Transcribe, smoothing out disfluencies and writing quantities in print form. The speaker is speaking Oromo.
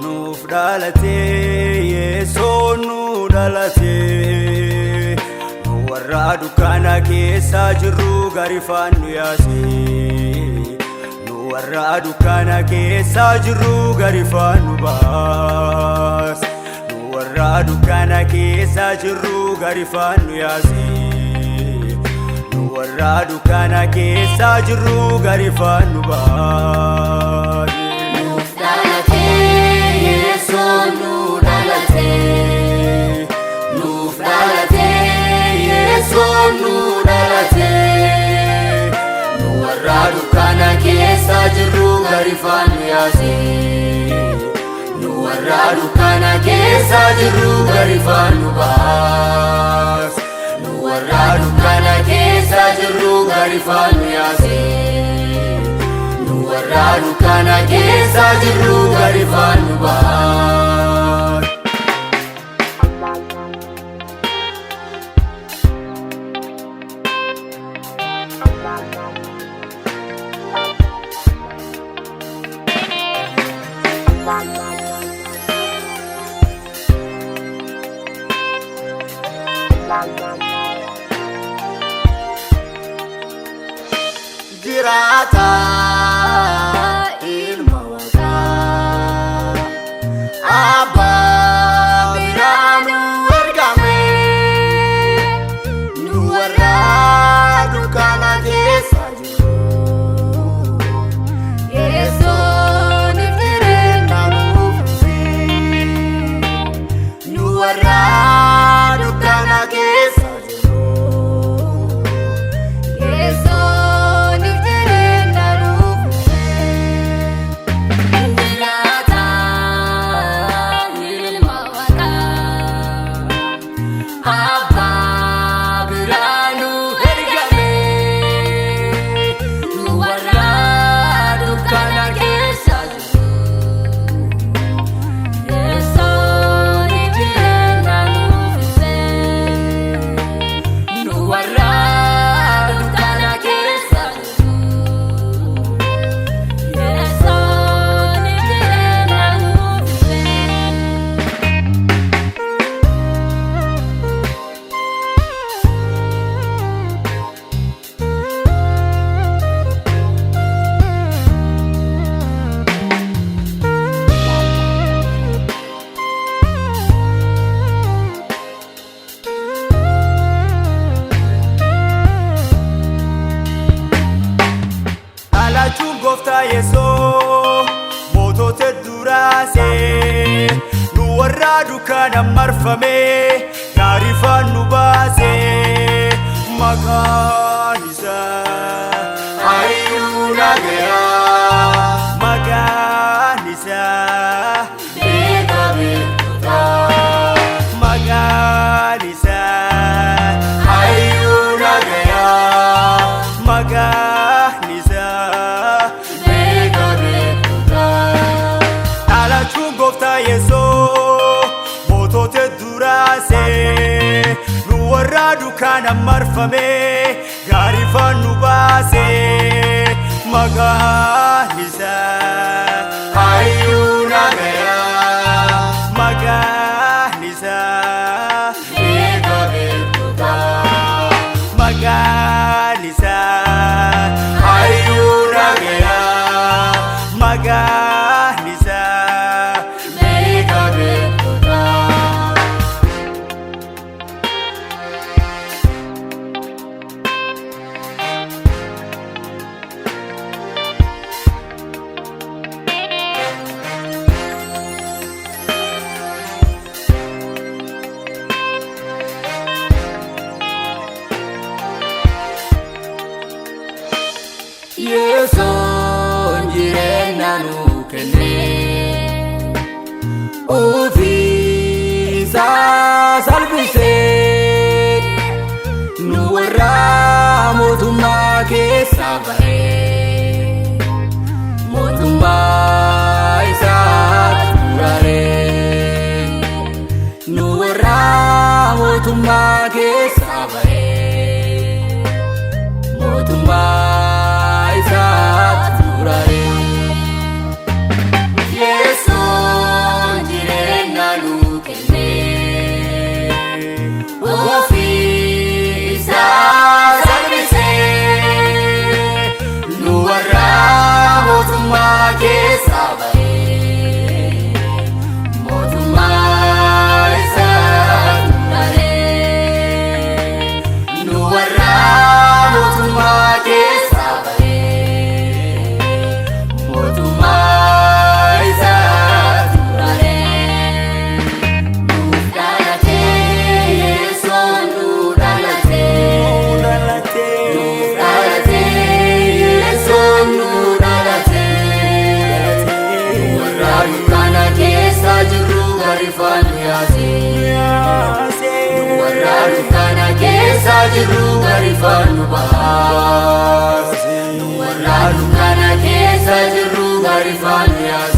nuuf dhalatee Yesuun nu dhalatee nu warra dukkana keessa jirru gari faannu yaasee nu warra dukkana keessa jirru gari faannu baas nu warra dukkana keessa jirru gari faannu yaasee nu warra dukkana keessa jirru gari faannu baas. Yesuun nu dhalatee nuuf dhalatee Yesuun nu dhalatee nu warra dukkana keessa jirru gari faannu yaasee nu warra dukkana keessa jirru gari faannu baas nu warra dukkana keessa jirru gari faannu yaasee nu warra dukkana keessa jirru gari faannu baas. Jiraata ilma Waaqaa Abbaa biraa nu ergame nu warra dukkana keessa jirru Yesuun jireenya nuuf fide nu warra dukkana keessa jirru Yesuun jireenya nuuf Jiraata ilma Waaqaa Abbaa biraa nu ergame nu warra dukkana keessa jirru Yesuun jireenya nuuf fide nu warra dukkana keessa jirru Yesuun jireenya nuuf fide. Dhalachuun gooftaa Yesuus mootota duraasee nu warra dukkana marfamee gaarii faannu baasee maqaan isaa hayyuu nagayaa maqaan isaa beekamtoota maqaan isaa hayyuu nagayaa maqaan isaa beekamtoota. Dhalachuun gooftaa Yesuus mootota duraasee nu warra dukkana marfamee gaarii faannu baasee maqaan isaa hayyuu nagayaa maqaan isaa beekamtoota maqaan isaa hayyuu nagayaa maqaan isaa beekamtoota. faanu yaase. Warra dukkana keessa jirru gari faanu baase. Warra dukkana keessa jirru gari faanu yaase.